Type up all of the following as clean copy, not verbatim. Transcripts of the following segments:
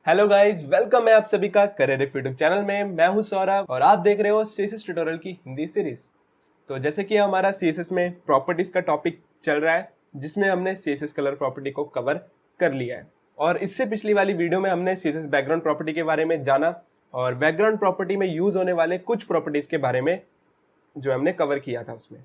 Hello guys, welcome है आप सभी का करियर यूट्यूब चैनल में। मैं हूं सौरभ और आप देख रहे हो सीएसएस ट्यूटोरियल की हिंदी सीरीज। तो जैसे कि हमारा सीएसएस में प्रॉपर्टीज का टॉपिक चल रहा है, जिसमें हमने सीएसएस कलर प्रॉपर्टी को कवर कर लिया है। और इससे पिछली वाली वीडियो में हमने सीएसएस बैकग्राउंड प्रॉपर्टी के बारे में जाना और बैकग्राउंड प्रॉपर्टी में यूज होने वाले कुछ प्रॉपर्टीज के बारे में जो हमने कवर किया था उसमें।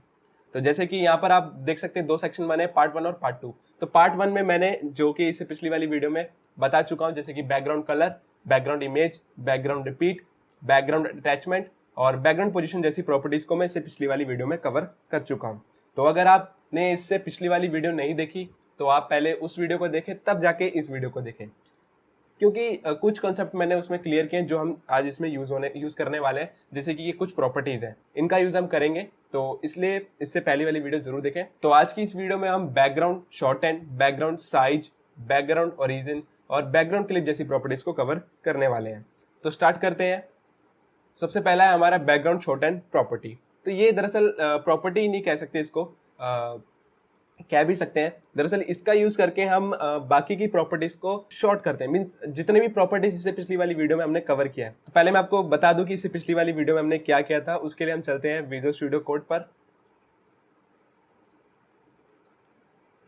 तो जैसे कि यहाँ पर आप देख सकते हैं दो सेक्शन बने, पार्ट 1 और पार्ट 2। तो पार्ट 1 में मैंने जो कि इससे पिछली वाली वीडियो में बता चुका हूँ, जैसे कि background colour, background image, background repeat, background attachment और बैकग्राउंड पोजीशन जैसी प्रॉपर्टीज को मैं इससे पिछली वाली वीडियो में कवर कर चुका हूँ। तो अगर आपने इससे पिछली वाली वीडियो नहीं देखी तो आप पहले उस वीडियो को देखें, तब जाके इस वीडियो को देखें, क्योंकि कुछ कॉन्सेप्ट मैंने उसमें क्लियर किए जो हम आज इसमें यूज करने वाले हैं। जैसे कि ये कुछ प्रॉपर्टीज हैं, इनका यूज हम करेंगे, तो इसलिए इससे पहली वाली वीडियो जरूर देखें। तो आज की इस वीडियो में हम background short and, background size, background origin और बैकग्राउंड क्लिप जैसी प्रॉपर्टीज को कवर करने वाले हैं। तो स्टार्ट करते हैं। सबसे पहला है हमारा बैकग्राउंड शॉर्ट एंड प्रॉपर्टी। तो ये दरअसल प्रॉपर्टी नहीं कह सकते इसको, कह भी सकते हैं। दरअसल इसका यूज करके हम बाकी की प्रॉपर्टीज को शॉर्ट करते हैं। मींस जितने भी प्रॉपर्टीज इससे पिछली वाली वीडियो में हमने कवर किया है। तो पहले मैं आपको बता दूं कि इससे पिछली वाली वीडियो में हमने क्या किया था। उसके लिए हम चलते हैं विजुअल स्टूडियो कोड पर।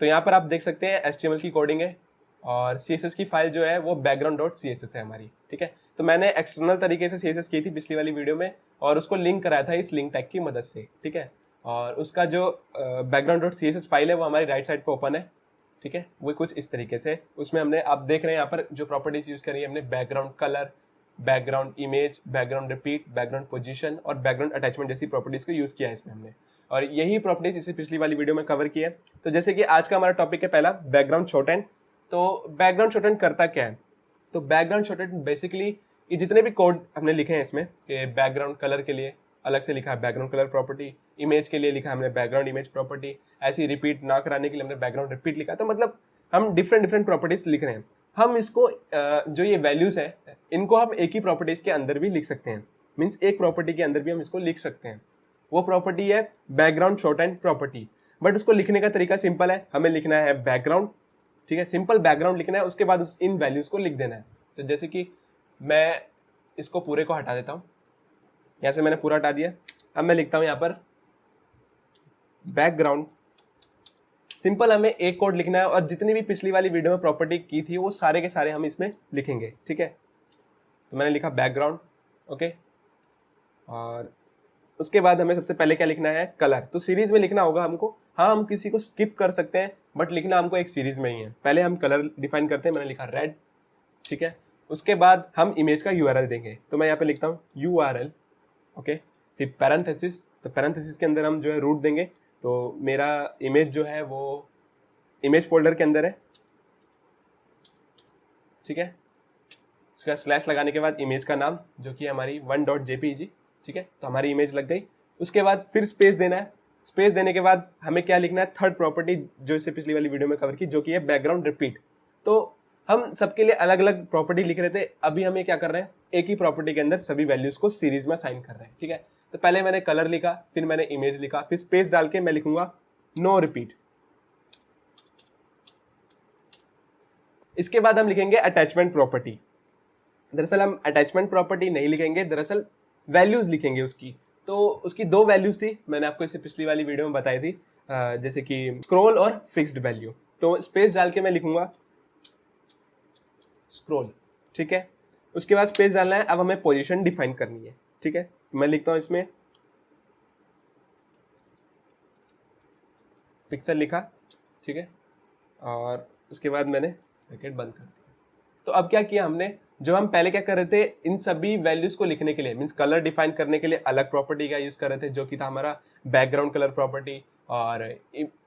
तो यहाँ पर आप देख सकते हैं HTML की कोडिंग है और CSS की फाइल जो है वो background.css है हमारी। ठीक है, तो मैंने एक्सटर्नल तरीके से CSS की थी पिछली वाली वीडियो में और उसको लिंक कराया था इस लिंक टैग की मदद से। ठीक है, और उसका जो background.css फाइल है वो हमारी राइट साइड पे ओपन है। ठीक है, वो कुछ इस तरीके से उसमें हमने, आप देख रहे हैं यहाँ पर जो प्रॉपर्टीज यूज करी है हमने, background colour, background image, background repeat, background position और बैकग्राउंड अटैचमेंट जैसी प्रॉपर्टीज को यूज किया है इसमें हमने। और यही प्रॉपर्टीज इससे पिछली वाली वीडियो में कवर की है। तो जैसे कि आज का हमारा टॉपिक है पहला बैकग्राउंड शॉर्टहैंड। तो बैकग्राउंड शॉर्टहैंड करता क्या है? तो बैकग्राउंड शॉर्टहैंड बेसिकली ये जितने भी कोड हमने लिखे हैं इसमें, कि बैकग्राउंड कलर के लिए अलग से लिखा है बैकग्राउंड कलर प्रॉपर्टी, इमेज के लिए लिखा है हमने बैकग्राउंड इमेज प्रॉपर्टी, ऐसी रिपीट ना कराने के लिए हमने बैकग्राउंड रिपीट लिखा। तो मतलब हम डिफरेंट प्रॉपर्टीज लिख रहे हैं। हम इसको जो ये वैल्यूज है इनको हम एक ही प्रॉपर्टीज के अंदर भी लिख सकते हैं। मीन्स एक प्रॉपर्टी के अंदर भी हम इसको लिख सकते हैं। वो प्रॉपर्टी है बैकग्राउंड शॉर्टहैंड प्रॉपर्टी। बट उसको लिखने का तरीका सिंपल है। हमें लिखना है बैकग्राउंड, ठीक है, सिंपल बैकग्राउंड लिखना है, उसके बाद इन वैल्यूज को लिख देना है। तो जैसे कि मैं इसको पूरे को हटा देता हूँ, यहाँ से मैंने पूरा हटा दिया। अब मैं लिखता हूँ यहाँ पर बैकग्राउंड। सिंपल हमें एक कोड लिखना है और जितनी भी पिछली वाली वीडियो में प्रॉपर्टी की थी वो सारे के सारे हम इसमें लिखेंगे। ठीक है, तो मैंने लिखा बैकग्राउंड, ओके। और उसके बाद हमें सबसे पहले क्या लिखना है? कलर। तो सीरीज में लिखना होगा हमको। हाँ, हम किसी को स्किप कर सकते हैं बट लिखना हमको एक सीरीज में ही है। पहले हम कलर डिफाइन करते हैं, मैंने लिखा रेड। ठीक है, उसके बाद हम इमेज का URL देंगे। तो मैं यहाँ पे लिखता हूँ URL, ओके। फिर पैरेंथेसिस, तो पैरेंथेसिस के अंदर हम जो है रूट देंगे। तो मेरा इमेज जो है वो इमेज फोल्डर के अंदर है। ठीक है, उसका स्लैश लगाने के बाद इमेज का नाम जो कि हमारी 1.jpg। ठीक है, तो हमारी इमेज लग गई। उसके बाद फिर स्पेस देना है। स्पेस देने के बाद हमें क्या लिखना है? थर्ड प्रॉपर्टी जो इससे पिछली वाली वीडियो में कवर की, जो कि है बैकग्राउंड रिपीट। तो हम सबके लिए अलग अलग प्रॉपर्टी लिख रहे थे, अभी हमें क्या कर रहे हैं? एक ही प्रॉपर्टी के अंदर सभी वैल्यूज को सीरीज में असाइन कर रहे हैं। ठीक है, तो पहले मैंने कलर लिखा, फिर मैंने इमेज लिखा, फिर स्पेस डाल के मैं लिखूंगा नो रिपीट। इसके बाद हम लिखेंगे अटैचमेंट प्रॉपर्टी। दरअसल हम अटैचमेंट प्रॉपर्टी नहीं लिखेंगे, दरअसल वैल्यूज लिखेंगे उसकी। तो उसकी दो वैल्यूज थी, मैंने आपको इससे पिछली वाली वीडियो में बताई थी, जैसे कि स्क्रॉल और फिक्स्ड वैल्यू। तो स्पेस डाल के मैं लिखूंगा स्क्रॉल। ठीक है, उसके बाद स्पेस डालना है। अब हमें पोजीशन डिफाइन करनी है। ठीक है, तो मैं लिखता हूं इसमें पिक्सल लिखा। ठीक है, और उसके बाद मैंने ब्रैकेट बंद कर दिया। तो अब क्या किया हमने? जो हम पहले क्या कर रहे थे, इन सभी वैल्यूज को लिखने के लिए, मींस कलर डिफाइन करने के लिए अलग प्रॉपर्टी का यूज कर रहे थे, जो कि था हमारा बैकग्राउंड कलर प्रॉपर्टी, और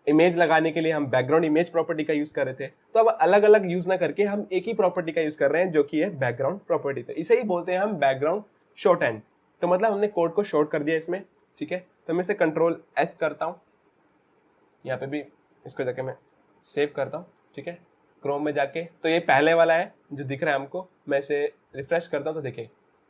इमेज लगाने के लिए हम बैकग्राउंड इमेज प्रॉपर्टी का यूज कर रहे थे। तो अब अलग अलग यूज ना करके हम एक ही प्रॉपर्टी का यूज कर रहे हैं, जो कि है बैकग्राउंड प्रॉपर्टी। तो इसे ही बोलते हैं हम बैकग्राउंड शॉर्टहैंड। तो मतलब हमने कोड को शॉर्ट कर दिया इसमें। ठीक है, तो मैं इसे Ctrl+S करता हूँ, यहाँ पे भी इसको जाके मैं सेव करता हूँ। ठीक है, क्रोम में जाके, तो ये पहले वाला है जो दिख रहा है हमको। मैं इसे रिफ्रेश करता हूँ तो देखिए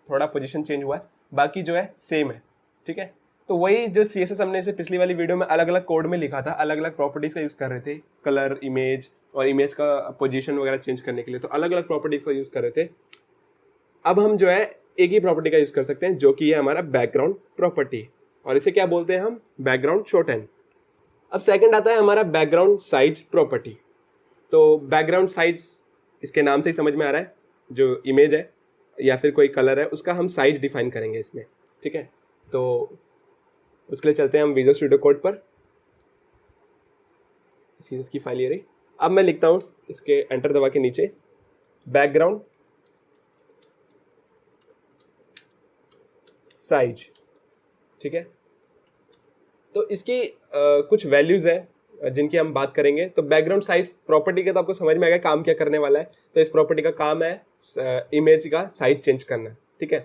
थोड़ा पोजीशन चेंज हुआ है, बाकी जो है सेम है। ठीक है, तो वही जो CSS हमने इसे पिछली वाली वीडियो में अलग अलग कोड में लिखा था, अलग अलग प्रॉपर्टीज का यूज कर रहे थे, कलर, इमेज, और इमेज का पोजीशन वगैरह चेंज करने के लिए, तो अलग अलग प्रॉपर्टीज का यूज़ कर रहे थे। अब हम जो है एक ही प्रॉपर्टी का यूज़ कर सकते हैं, जो कि है हमारा बैकग्राउंड प्रॉपर्टी, और इसे क्या बोलते हैं हम, बैकग्राउंड शॉर्ट हैंड। अब सेकंड आता है हमारा बैकग्राउंड साइज प्रॉपर्टी। तो बैकग्राउंड साइज इसके नाम से ही समझ में आ रहा है, जो इमेज है या फिर कोई कलर है उसका हम साइज डिफाइन करेंगे इसमें, ठीक है। तो उसके लिए चलते हैं हम विजुअल स्टूडियो कोड पर। इसकी फाइल ये रही। अब मैं लिखता हूँ इसके एंटर दबा के नीचे बैकग्राउंड साइज, ठीक है। तो इसकी कुछ वैल्यूज है जिनकी हम बात करेंगे। तो बैकग्राउंड साइज प्रॉपर्टी के तो आपको समझ में आएगा काम क्या करने वाला है। तो इस प्रॉपर्टी का काम है इमेज का साइज चेंज करना, ठीक है।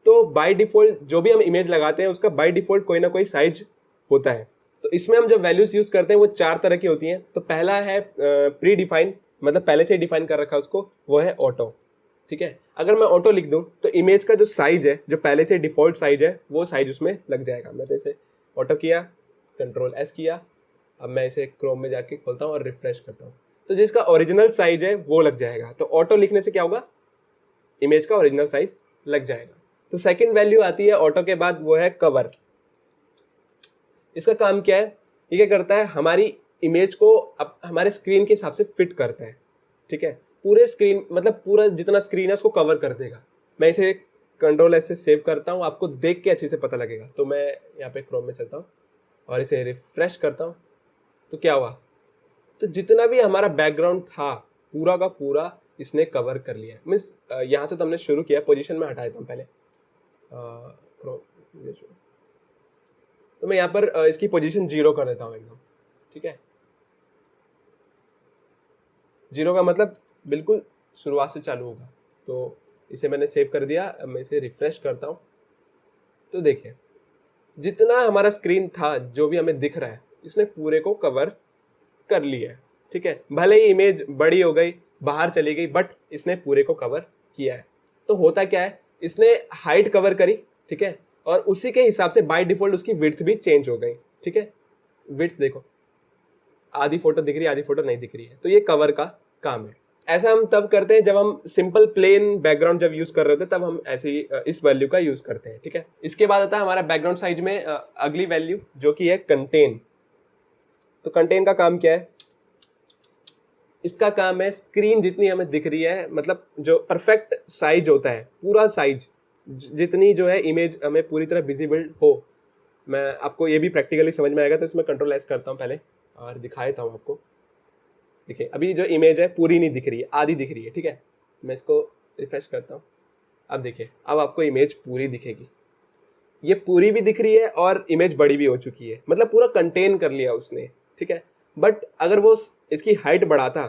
तो बाय डिफॉल्ट जो भी हम इमेज लगाते हैं उसका बाय डिफॉल्ट कोई ना कोई साइज होता है। तो इसमें हम जो वैल्यूज यूज करते हैं वो 4 तरह की होती हैं। तो पहला है प्री डिफाइन, मतलब पहले से ही डिफाइन कर रखा है उसको, वो है ऑटो, ठीक है। अगर मैं ऑटो लिख दूं तो इमेज का जो साइज है, जो पहले से डिफॉल्ट साइज है, वो साइज उसमें लग जाएगा। मैं तो इसे ऑटो किया, कंट्रोल एस किया, अब मैं इसे क्रोम में जाके खोलता हूँ और रिफ्रेश करता हूँ, तो जिसका ओरिजिनल साइज है वो लग जाएगा। तो ऑटो लिखने से क्या होगा, इमेज का ओरिजिनल साइज लग जाएगा। तो सेकंड वैल्यू आती है ऑटो के बाद, वो है कवर। इसका काम क्या है, ये क्या करता है, हमारी इमेज को अब हमारे स्क्रीन के हिसाब से फिट करता है, ठीक है। पूरे स्क्रीन, मतलब पूरा जितना स्क्रीन है उसको कवर कर देगा। मैं इसे कंट्रोल एस से सेव करता हूँ, आपको देख के अच्छे से पता लगेगा। तो मैं यहाँ पे क्रोम में चलता हूँ और इसे रिफ्रेश करता हूँ, तो क्या हुआ, तो जितना भी हमारा बैकग्राउंड था पूरा का पूरा इसने कवर कर लिया। मीन्स यहाँ से तो हमने शुरू किया, पोजीशन में हटा देता हूँ पहले क्रोम, तो मैं यहाँ पर इसकी पोजीशन 0 कर देता हूँ एकदम, ठीक है। 0 का मतलब बिल्कुल शुरुआत से चालू होगा। तो इसे मैंने सेव कर दिया। अब मैं इसे रिफ्रेश करता हूँ, तो देखिए जितना हमारा स्क्रीन था, जो भी हमें दिख रहा है, इसने पूरे को कवर कर लिया है, ठीक है। भले ही इमेज बड़ी हो गई, बाहर चली गई, बट इसने पूरे को कवर किया है। तो होता क्या है, इसने हाइट कवर करी, ठीक है, और उसी के हिसाब से बाय डिफॉल्ट उसकी विड्थ भी चेंज हो गई, ठीक है। विड्थ देखो, आधी फोटो दिख रही है, आधी फोटो नहीं दिख रही है। तो ये कवर का काम है। ऐसा हम तब करते हैं जब हम सिंपल प्लेन बैकग्राउंड जब यूज कर रहे होते हैं, तब हम ऐसे ही इस वैल्यू का यूज करते हैं, ठीक है। इसके बाद आता है हमारा बैकग्राउंड साइज में अगली वैल्यू, जो कि है कंटेन। तो कंटेन का काम क्या है, इसका काम है स्क्रीन जितनी हमें दिख रही है, मतलब जो परफेक्ट साइज होता है, पूरा साइज जितनी जो है इमेज हमें पूरी तरह विजिबल हो। मैं आपको ये भी प्रैक्टिकली समझ में आएगा, तो इसमें कंट्रोल एस करता हूँ पहले और दिखा देता हूँ आपको। देखिए अभी जो इमेज है पूरी नहीं दिख रही है, आधी दिख रही है, ठीक है। मैं इसको रिफ्रेश करता हूँ, अब देखिए अब आपको इमेज पूरी दिखेगी। ये पूरी भी दिख रही है और इमेज बड़ी भी हो चुकी है, मतलब पूरा कंटेन कर लिया उसने, ठीक है। बट अगर वो इसकी हाइट बढ़ाता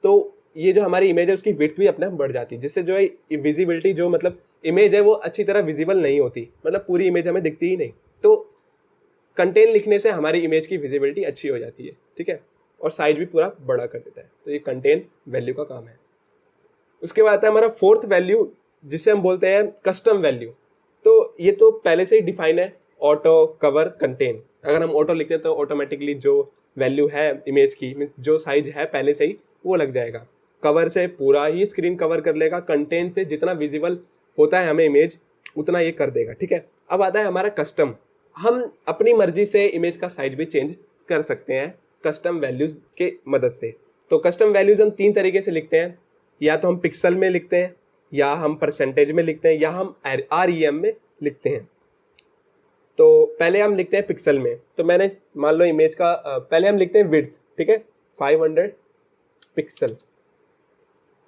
तो ये जो हमारी इमेज है उसकी विड्थ भी अपने आप बढ़ जाती, जिससे जो है विजिबिलिटी, जो मतलब इमेज है वो अच्छी तरह विजिबल नहीं होती, मतलब पूरी इमेज हमें दिखती ही नहीं। तो कंटेन लिखने से हमारी इमेज की विजिबिलिटी अच्छी हो जाती है, ठीक है, और साइज भी पूरा बड़ा कर देता है। तो ये कंटेन वैल्यू का काम है। उसके बाद आता है हमारा फोर्थ वैल्यू, जिसे हम बोलते हैं कस्टम वैल्यू। तो ये तो पहले से ही डिफाइन है, ऑटो, कवर, कंटेन। अगर हम ऑटो लिखते हैं तो ऑटोमेटिकली जो वैल्यू है इमेज की, मीन्स जो साइज है पहले से ही, वो लग जाएगा। कवर से पूरा ही स्क्रीन कवर कर लेगा, कंटेन से जितना विजिबल होता है हमें इमेज उतना ये कर देगा, ठीक है। अब आता है हमारा कस्टम। हम अपनी मर्जी से इमेज का साइज भी चेंज कर सकते हैं कस्टम वैल्यूज के मदद से। तो कस्टम वैल्यूज हम 3 तरीके से लिखते हैं, या तो हम पिक्सल में लिखते हैं, या हम परसेंटेज में लिखते हैं, या हम REM में लिखते हैं। तो पहले हम लिखते हैं पिक्सल में। तो मैंने मान लो इमेज का पहले हम लिखते हैं विड्थ, ठीक है, 500 पिक्सल।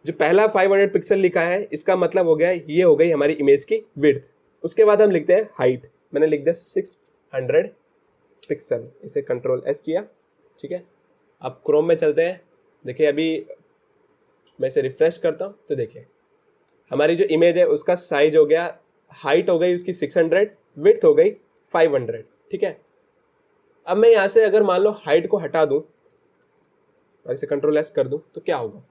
जो पहला 500 पिक्सल लिखा है इसका मतलब हो गया, ये हो गई हमारी इमेज की विड्थ। उसके बाद हम लिखते हैं हाइट, मैंने लिख दिया 600 पिक्सल। इसे कंट्रोल एस किया, ठीक है। अब क्रोम में चलते हैं। देखिए अभी मैं इसे रिफ्रेश करता हूँ, तो देखिए हमारी जो इमेज है उसका साइज हो गया, हाइट हो गई उसकी 600, विड्थ हो गई 500, ठीक है। अब मैं यहाँ से अगर मान लो हाइट को हटा दूँ और इसे कंट्रोल एस कर दूँ, तो क्या होगा,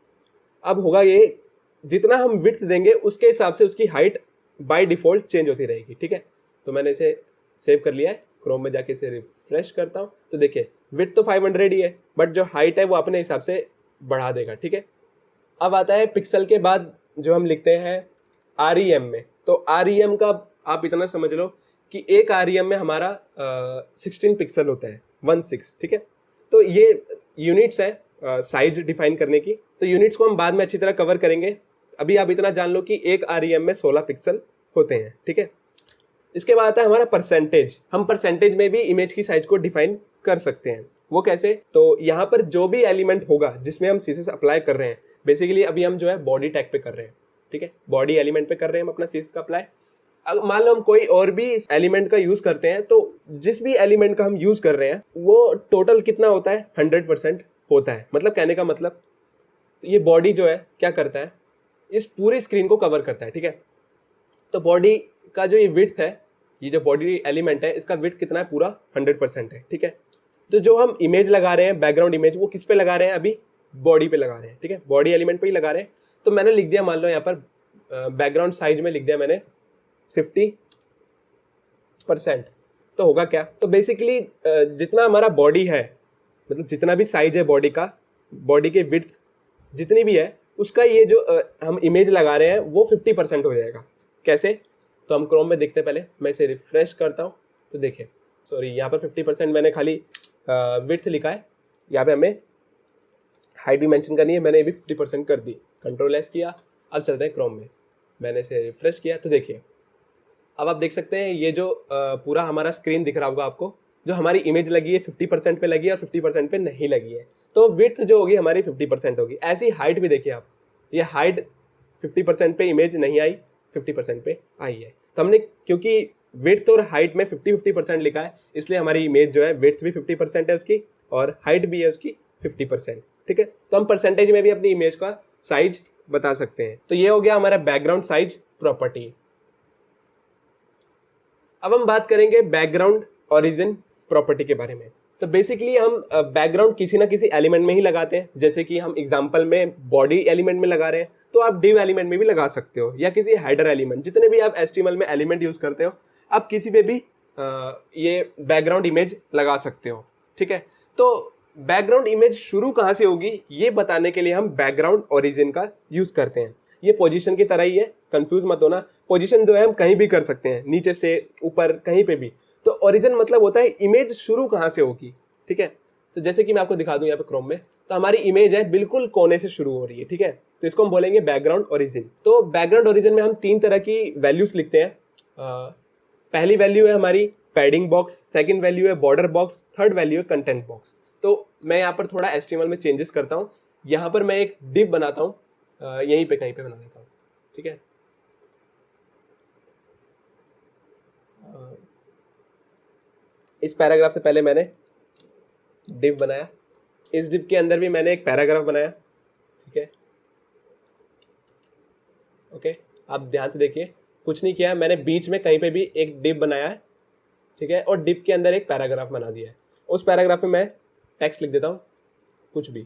अब होगा ये, जितना हम विड्थ देंगे उसके हिसाब से उसकी हाइट बाय डिफॉल्ट चेंज होती रहेगी, ठीक है। तो मैंने इसे सेव कर लिया है, क्रोम में जाके इसे रिफ्रेश करता हूँ, तो देखिए विड्थ तो 500 ही है, बट जो हाइट है वो अपने हिसाब से बढ़ा देगा, ठीक है। अब आता है पिक्सल के बाद जो हम लिखते हैं REM में। तो REM का आप इतना समझ लो कि एक REM में हमारा 16 पिक्सल होता है, 16, ठीक है। तो ये यूनिट्स है साइज डिफाइन करने की। तो यूनिट्स को हम बाद में अच्छी तरह कवर करेंगे। अभी आप इतना जान लो कि एक REM में 16 पिक्सल होते हैं, ठीक है। इसके बाद आता है हमारा परसेंटेज। हम परसेंटेज में भी इमेज की साइज को डिफाइन कर सकते हैं। वो कैसे? तो यहाँ पर जो भी एलिमेंट होगा जिसमें हम सीएसएस अप्लाई कर रहे हैं, बेसिकली अभी हम जो है बॉडी टैग पे कर रहे हैं, ठीक है, बॉडी एलिमेंट पे कर रहे हैं हम अपना सीएसएस का अप्लाई। अब मान लो हम कोई और भी एलिमेंट का यूज करते हैं, तो जिस भी एलिमेंट का हम यूज कर रहे हैं वो टोटल कितना होता है, 100% होता है। मतलब कहने का मतलब ये बॉडी जो है क्या करता है, इस पूरी स्क्रीन को कवर करता है, ठीक है। तो बॉडी का जो ये विड्थ है, ये जो बॉडी एलिमेंट है, इसका विड्थ कितना है, पूरा 100% है, ठीक है। तो जो हम इमेज लगा रहे हैं, बैकग्राउंड इमेज, वो किस पे लगा रहे हैं, अभी बॉडी पे लगा रहे हैं, ठीक है, बॉडी एलिमेंट पे ही लगा रहे हैं। तो मैंने लिख दिया, मान लो यहाँ पर बैकग्राउंड साइज में लिख दिया मैंने 50%। तो होगा क्या, तो बेसिकली जितना हमारा बॉडी है, मतलब जितना भी साइज है बॉडी का, बॉडी के विड्थ जितनी भी है, उसका ये जो हम इमेज लगा रहे हैं वो 50% हो जाएगा। कैसे? तो हम क्रोम में देखते हैं, पहले मैं इसे रिफ्रेश करता हूँ। तो देखिए, सॉरी, यहाँ पर 50% मैंने खाली विड्थ लिखा है, यहाँ पे हमें हाइट भी मेंशन करनी है, मैंने ये भी 50% कर दी, Ctrl+S किया। अब चलते हैं क्रोम में, मैंने इसे रिफ्रेश किया। तो देखिए, अब आप देख सकते हैं ये जो पूरा हमारा स्क्रीन दिख रहा होगा आपको, जो हमारी इमेज लगी है 50% पे लगी है और 50% पे नहीं लगी है। तो विड्थ जो होगी हमारी 50% होगी। ऐसी हाइट भी देखिए आप, ये हाइट 50% पे इमेज नहीं आई, 50% पे आई है। तो हमने क्योंकि विड्थ और हाइट में 50-50% लिखा है, इसलिए हमारी इमेज जो है विड्थ भी 50% है उसकी और हाइट भी है उसकी 50%, ठीक है। तो हम परसेंटेज में भी अपनी इमेज का साइज बता सकते हैं। तो ये हो गया हमारा बैकग्राउंड साइज प्रॉपर्टी। अब हम बात करेंगे बैकग्राउंड ओरिजिन प्रॉपर्टी के बारे में। तो बेसिकली हम बैकग्राउंड किसी ना किसी एलिमेंट में ही लगाते हैं, जैसे कि हम एग्जांपल में बॉडी एलिमेंट में लगा रहे हैं, तो आप डिव एलिमेंट में भी लगा सकते हो, या किसी हेडर एलिमेंट, जितने भी आप HTML में एलिमेंट यूज करते हो, आप किसी पे भी ये बैकग्राउंड इमेज लगा सकते हो, ठीक है। तो बैकग्राउंड इमेज शुरू कहाँ से होगी, ये बताने के लिए हम बैकग्राउंड ओरिजिन का यूज करते हैं। ये पोजीशन की तरह ही है, कंफ्यूज मत होना। पोजीशन जो है हम कहीं भी कर सकते हैं, नीचे से ऊपर, कहीं पे भी। तो ओरिजिन मतलब होता है इमेज शुरू कहाँ से होगी, ठीक है। तो जैसे कि मैं आपको दिखा दूं यहाँ पे क्रोम में, तो हमारी इमेज है बिल्कुल कोने से शुरू हो रही है, ठीक है। तो इसको हम बोलेंगे बैकग्राउंड ओरिजिन। तो बैकग्राउंड ओरिजिन में हम 3 तरह की वैल्यूज लिखते हैं। पहली वैल्यू है हमारी पैडिंग बॉक्स, सेकंड वैल्यू है बॉर्डर बॉक्स, थर्ड वैल्यू है कंटेंट बॉक्स। तो मैं यहाँ पर थोड़ा HTML में चेंजेस करता हूँ। यहाँ पर मैं एक डिव बनाता हूँ, यहीं पे कहीं पे बना देता हूँ, ठीक है। इस पैराग्राफ से पहले मैंने डिव बनाया, इस डिव के अंदर भी मैंने एक पैराग्राफ बनाया, ठीक है। ओके, आप ध्यान से देखिए, कुछ नहीं किया, मैंने बीच में कहीं पे भी एक डिव बनाया है, ठीक है, और डिव के अंदर एक पैराग्राफ बना दिया है। उस पैराग्राफ में मैं टेक्स्ट लिख देता हूँ, कुछ भी,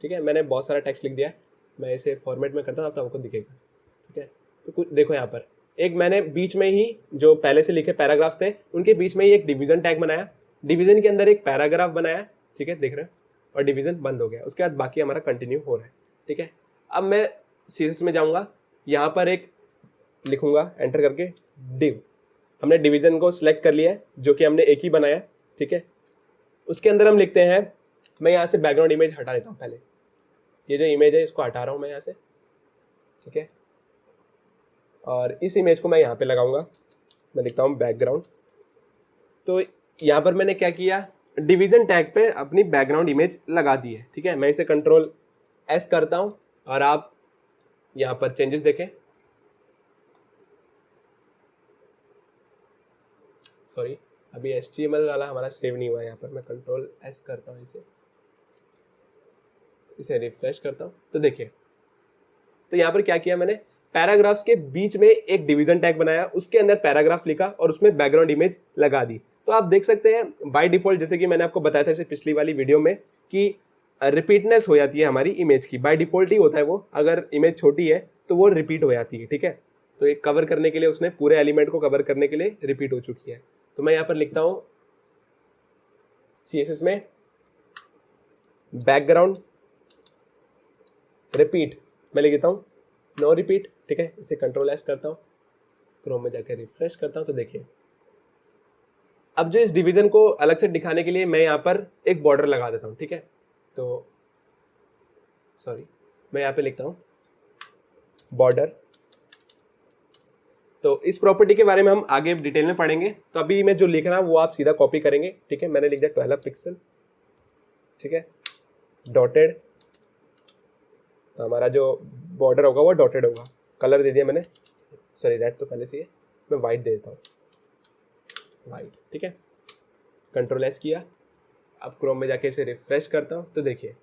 ठीक है। मैंने बहुत सारा टेक्स्ट लिख दिया है, मैं इसे फॉर्मेट में करता हूँ, आपको दिखेगा, ठीक है। तो कुछ देखो, यहाँ पर एक मैंने बीच में ही जो पहले से लिखे पैराग्राफ्स थे, उनके बीच में ही एक डिवीजन टैग बनाया, डिवीजन के अंदर एक पैराग्राफ बनाया, ठीक है, देख रहे हैं, और डिवीजन बंद हो गया। उसके बाद बाकी हमारा कंटिन्यू हो रहा है, ठीक है। अब मैं सीएसएस में जाऊँगा, यहाँ पर एक लिखूंगा एंटर करके डिव। हमने डिवीजन को सिलेक्ट कर लिया है, जो कि हमने एक ही बनाया, ठीक है। उसके अंदर हम लिखते हैं, मैं यहाँ से बैकग्राउंड इमेज हटा देता हूँ पहले, ये जो इमेज है इसको हटा रहा हूँ मैं यहाँ से, ठीक है। और इस इमेज को मैं यहाँ पे लगाऊंगा, मैं लिखता हूँ बैकग्राउंड। तो यहाँ पर मैंने क्या किया, डिवीजन टैग पे अपनी बैकग्राउंड इमेज लगा दी है, ठीक है। मैं इसे Ctrl+S करता हूँ और आप यहाँ पर चेंजेस देखें, सॉरी अभी HTML वाला हमारा सेव नहीं हुआ है। यहाँ पर मैं Ctrl+S करता हूँ, इसे रिफ्रेश करता हूँ। तो देखिए, तो यहाँ पर क्या किया मैंने, पैराग्राफ्स के बीच में एक डिवीजन टैग बनाया, उसके अंदर पैराग्राफ लिखा और उसमें बैकग्राउंड इमेज लगा दी। तो आप देख सकते हैं बाय डिफॉल्ट, जैसे कि मैंने आपको बताया था पिछली वाली वीडियो में, कि रिपीटनेस हो जाती है हमारी इमेज की, बाय डिफॉल्ट ही होता है वो। अगर इमेज छोटी है तो वो रिपीट हो जाती है, ठीक है। तो एक कवर करने के लिए, उसने पूरे एलिमेंट को कवर करने के लिए रिपीट हो चुकी है। तो मैं यहाँ पर लिखता हूँ CSS में बैकग्राउंड रिपीट मैं लिख देता हूँ नो रिपीट, ठीक है। इसे कंट्रोल एस करता हूँ, क्रोम में जाकर रिफ्रेश करता हूँ तो देखिए अब जो इस डिवीजन को अलग से दिखाने के लिए मैं यहाँ पर एक बॉर्डर लगा देता हूँ, ठीक है। तो सॉरी, मैं यहाँ पे लिखता हूँ बॉर्डर। तो इस प्रॉपर्टी के बारे में हम आगे डिटेल में पढ़ेंगे, तो अभी मैं जो लिख रहा हूँ वो आप सीधा कॉपी करेंगे, ठीक है। मैंने लिख दिया 12 पिक्सल, ठीक है, डॉटेड। तो हमारा जो बॉर्डर होगा वो डॉटेड होगा। कलर दे दिया मैंने, सॉरी रेड तो पहले से ही है, मैं वाइट दे देता हूँ, वाइट, ठीक है। कंट्रोल एस किया, अब क्रोम में जाके इसे रिफ्रेश करता हूँ तो देखिए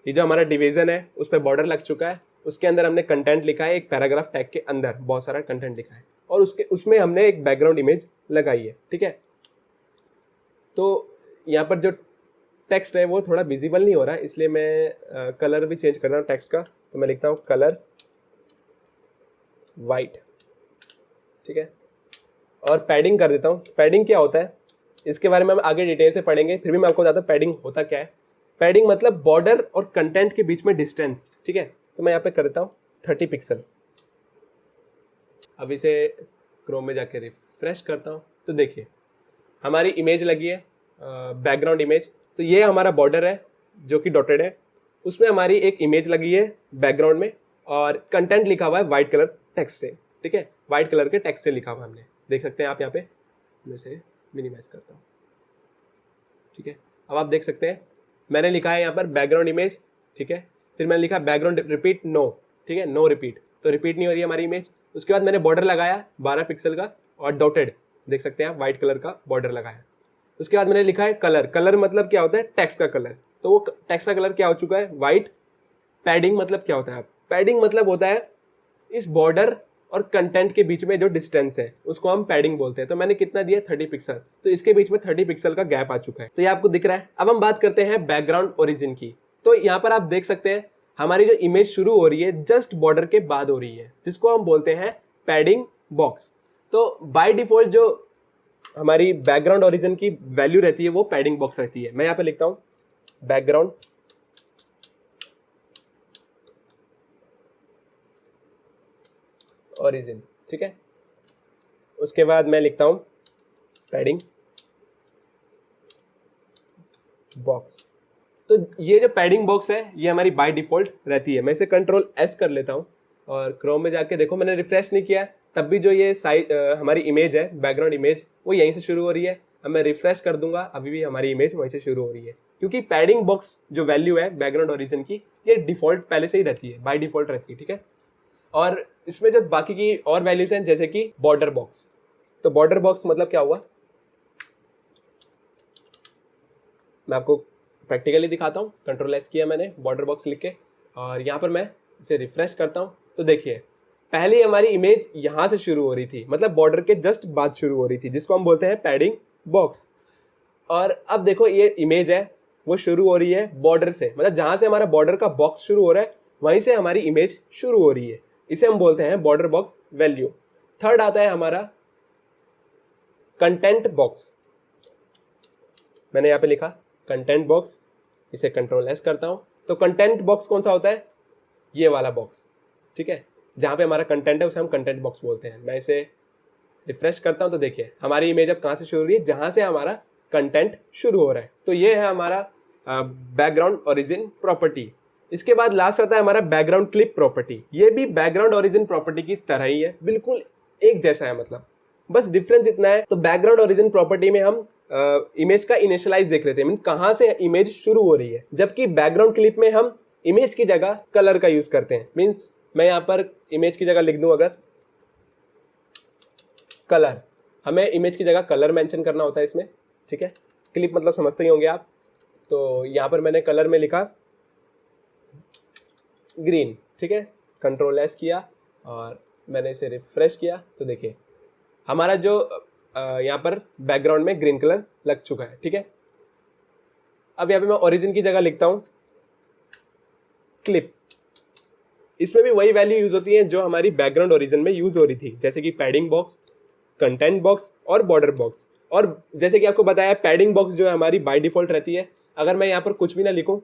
ये जो हमारा डिवीजन है उस पर बॉर्डर लग चुका है। उसके अंदर हमने कंटेंट लिखा है, एक पैराग्राफ टैग के अंदर बहुत सारा कंटेंट लिखा है और उसमें हमने एक बैकग्राउंड इमेज लगाई है, ठीक है। तो यहाँ पर जो टेक्स्ट है वो थोड़ा विजिबल नहीं हो रहा है, इसलिए मैं कलर भी चेंज कर रहा हूँ टेक्स्ट का। तो मैं लिखता हूँ कलर वाइट, ठीक है, और पैडिंग कर देता हूँ। पैडिंग क्या होता है इसके बारे में हम आगे डिटेल से पढ़ेंगे, फिर भी मैं आपको बताता हूँ पैडिंग होता क्या है। पैडिंग मतलब बॉर्डर और कंटेंट के बीच में डिस्टेंस, ठीक है। तो मैं यहाँ पे कर देता हूँ 30 पिक्सल। अब इसे क्रोम में जाके रिफ्रेश करता हूँ तो देखिए हमारी इमेज लगी है, बैकग्राउंड इमेज। तो ये हमारा बॉर्डर है जो कि डॉटेड है, उसमें हमारी एक इमेज लगी है बैकग्राउंड में और कंटेंट लिखा हुआ है वाइट कलर टेक्स्ट से, ठीक है। वाइट कलर के टेक्स्ट से लिखा हुआ हमने, देख सकते हैं आप यहाँ पे। मैं इसे मिनिमाइज करता हूँ, ठीक है। अब आप देख सकते हैं मैंने लिखा है यहाँ पर बैकग्राउंड इमेज, ठीक है। फिर मैंने लिखा बैकग्राउंड रिपीट नो, ठीक है, नो रिपीट, तो रिपीट नहीं हो रही है हमारी इमेज। उसके बाद मैंने बॉर्डर लगाया 12 पिक्सल का और डॉटेड, देख सकते हैं आप, व्हाइट कलर का बॉर्डर लगाया। उसके बाद मैंने लिखा है कलर। कलर मतलब क्या होता है, टेक्स्ट का कलर। तो वो टेक्स्ट का कलर क्या हो चुका है, व्हाइट। पैडिंग मतलब क्या होता है, पैडिंग मतलब होता है इस बॉर्डर और कंटेंट के बीच में जो डिस्टेंस है उसको हम पैडिंग बोलते हैं। तो मैंने कितना दिया 30 पिक्सल, तो इसके बीच में 30 पिक्सल का गैप आ चुका है, तो ये आपको दिख रहा है। अब हम बात करते हैं बैकग्राउंड ओरिजिन की। तो यहाँ पर आप देख सकते हैं हमारी जो इमेज शुरू हो रही है जस्ट बॉर्डर के बाद हो रही है, जिसको हम बोलते हैं पैडिंग बॉक्स। तो बाय डिफॉल्ट जो हमारी बैकग्राउंड ओरिजिन की वैल्यू रहती है वो पैडिंग बॉक्स रहती है। मैं यहाँ पे लिखता हूँ बैकग्राउंड ओरिजिन, ठीक है। उसके बाद मैं लिखता हूं पैडिंग बॉक्स। तो ये जो पैडिंग बॉक्स है ये हमारी बाय डिफॉल्ट रहती है। मैं इसे कंट्रोल एस कर लेता हूं और क्रोम में जाके देखो मैंने रिफ्रेश नहीं किया, तब भी जो ये हमारी इमेज है बैकग्राउंड इमेज वो यहीं से शुरू हो रही है। अब मैं रिफ्रेश कर दूंगा, अभी भी हमारी इमेज वहीं से शुरू हो रही है, क्योंकि पैडिंग बॉक्स जो वैल्यू है बैकग्राउंड ओरिजिन की ये डिफॉल्ट पहले से ही रहती है, बाय डिफॉल्ट रहती है, ठीक है। और इसमें जो बाकी की और वैल्यूज हैं जैसे कि बॉर्डर बॉक्स। तो बॉर्डर बॉक्स मतलब क्या हुआ, मैं आपको प्रैक्टिकली दिखाता हूँ। कंट्रोल एस किया मैंने बॉर्डर बॉक्स लिख के और यहाँ पर मैं इसे रिफ्रेश करता हूँ तो देखिए पहले हमारी इमेज यहाँ से शुरू हो रही थी, मतलब बॉर्डर के जस्ट बाद शुरू हो रही थी, जिसको हम बोलते हैं पैडिंग बॉक्स। और अब देखो ये इमेज है वो शुरू हो रही है बॉर्डर से, मतलब जहां से हमारा बॉर्डर का बॉक्स शुरू हो रहा है वहीं से हमारी इमेज शुरू हो रही है। इसे हम बोलते हैं बॉर्डर बॉक्स वैल्यू। थर्ड आता है हमारा कंटेंट बॉक्स। मैंने यहाँ पे लिखा कंटेंट बॉक्स, इसे कंट्रोल एस करता हूं तो कंटेंट बॉक्स कौन सा होता है, ये वाला बॉक्स, ठीक है, जहां पे हमारा कंटेंट है उसे हम कंटेंट बॉक्स बोलते हैं। मैं इसे रिफ्रेश करता हूं तो देखिए हमारी इमेज अब कहां से शुरू हो रही है, जहां से हमारा कंटेंट शुरू हो रहा है। तो ये है हमारा बैकग्राउंड ओरिजिन प्रॉपर्टी। इसके बाद लास्ट आता है हमारा बैकग्राउंड क्लिप प्रॉपर्टी। ये भी बैकग्राउंड ओरिजिन प्रॉपर्टी की तरह ही है, बिल्कुल एक जैसा है, मतलब बस डिफरेंस इतना है। तो बैकग्राउंड ओरिजिन प्रॉपर्टी में हम इमेज का इनिशियलाइज देख रहे थे, मीन कहां से इमेज शुरू हो रही है, जबकि बैकग्राउंड क्लिप में हम इमेज की जगह कलर का यूज करते हैं। मीन्स मैं यहाँ पर इमेज की जगह लिख दूं अगर कलर, हमें इमेज की जगह कलर मेंशन करना होता है इसमें, ठीक है। क्लिप मतलब समझते ही होंगे आप। तो यहाँ पर मैंने कलर में लिखा ग्रीन, ठीक है, कंट्रोल एस किया और मैंने इसे रिफ्रेश किया तो देखिए हमारा जो यहाँ पर बैकग्राउंड में ग्रीन कलर लग चुका है, ठीक है। अब यहाँ पे मैं ओरिजिन की जगह लिखता हूँ क्लिप। इसमें भी वही वैल्यू यूज होती है जो हमारी बैकग्राउंड ओरिजिन में यूज हो रही थी, जैसे कि पैडिंग बॉक्स, कंटेंट बॉक्स और बॉर्डर बॉक्स। और जैसे कि आपको बताया पैडिंग बॉक्स जो है हमारी बाय डिफॉल्ट रहती है। अगर मैं यहाँ पर कुछ भी ना लिखूं,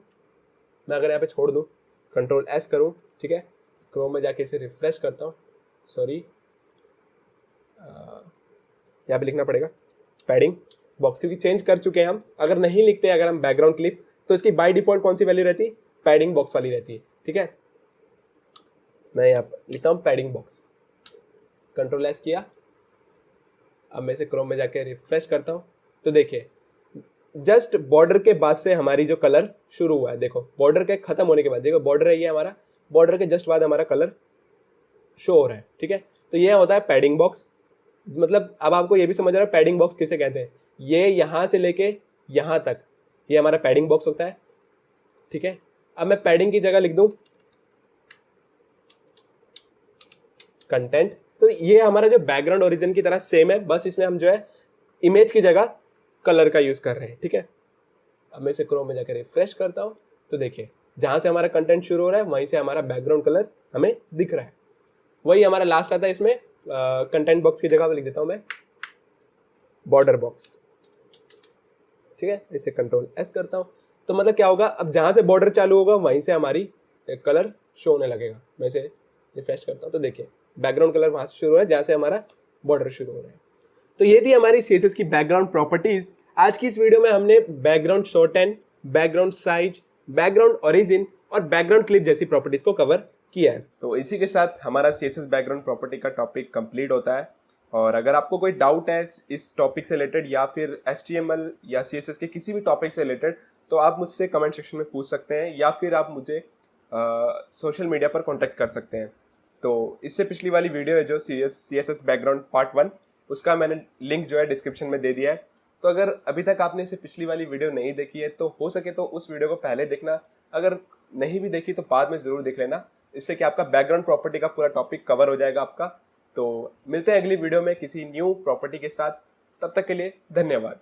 मैं अगर यहाँ पे छोड़ दूं कंट्रोल एस करूँ, ठीक है, क्रोम में जाके इसे रिफ्रेश करता हूँ, सॉरी यहाँ पे लिखना पड़ेगा पैडिंग बॉक्स, क्योंकि चेंज कर चुके हैं हम। अगर नहीं लिखते, अगर हम बैकग्राउंड क्लिप, तो इसकी बाय डिफॉल्ट कौन सी वैल्यू रहती है, पैडिंग बॉक्स वाली रहती है, ठीक है। मैं यहाँ पर लिखता हूँ पैडिंग बॉक्स, कंट्रोल एस किया। अब मैं इसे क्रोम में जाके रिफ्रेश करता हूँ, तो देखिए जस्ट बॉर्डर के बाद से हमारी जो कलर शुरू हुआ है, देखो बॉर्डर के खत्म होने के बाद, देखो बॉर्डर है ये हमारा, बॉर्डर के जस्ट बाद हमारा कलर शो हो रहा है, ठीक है। तो ये होता है पैडिंग बॉक्स। मतलब अब आपको ये भी समझ आ रहा है पैडिंग बॉक्स किसे कहते हैं। ये यहाँ से लेके यहाँ तक ये हमारा पैडिंग बॉक्स होता है, ठीक है। अब मैं पैडिंग की जगह लिख दूं कंटेंट, तो ये हमारा जो बैकग्राउंड ओरिजिन की तरह सेम है, बस इसमें हम जो है इमेज की जगह कलर का यूज कर रहे हैं, ठीक है। अब मैं इसे क्रोम में जाकर रिफ्रेश करता हूँ, तो देखिए जहां से हमारा कंटेंट शुरू हो रहा है वहीं से हमारा बैकग्राउंड कलर हमें दिख रहा है। वही हमारा लास्ट आता है इसमें, कंटेंट बॉक्स की जगह पे लिख देता हूं मैं बॉर्डर बॉक्स, ठीक है। इसे कंट्रोल एस करता हूं, तो मतलब क्या होगा, अब जहां से बॉर्डर चालू होगा वहीं से हमारी कलर शो होने लगेगा। मैं इसे रिफ्रेश करता हूं, तो देखिए बैकग्राउंड कलर वहां से शुरू हो रहा है जहां से हमारा बॉर्डर शुरू हो रहा है। तो ये थी हमारी सीएसएस की बैकग्राउंड प्रॉपर्टीज। आज की इस वीडियो में हमने background shorthand, background size, background origin और बैकग्राउंड क्लिप जैसी प्रॉपर्टीज को कवर किया है। तो इसी के साथ हमारा सीएसएस बैकग्राउंड प्रॉपर्टी का टॉपिक कंप्लीट होता है। और अगर आपको कोई डाउट है इस टॉपिक से रिलेटेड या फिर HTML या CSS के किसी भी टॉपिक से रिलेटेड, तो आप मुझसे कमेंट सेक्शन में पूछ सकते हैं या फिर आप मुझे सोशल मीडिया पर कांटेक्ट कर सकते हैं। तो इससे पिछली वाली वीडियो है जो CSS बैकग्राउंड पार्ट 1, उसका मैंने लिंक जो है डिस्क्रिप्शन में दे दिया है। तो अगर अभी तक आपने इससे पिछली वाली वीडियो नहीं देखी है तो हो सके तो उस वीडियो को पहले देखना, अगर नहीं भी देखी तो बाद में ज़रूर देख लेना, इससे कि आपका बैकग्राउंड प्रॉपर्टी का पूरा टॉपिक कवर हो जाएगा आपका। तो मिलते हैं अगली वीडियो में किसी न्यू प्रॉपर्टी के साथ, तब तक के लिए धन्यवाद।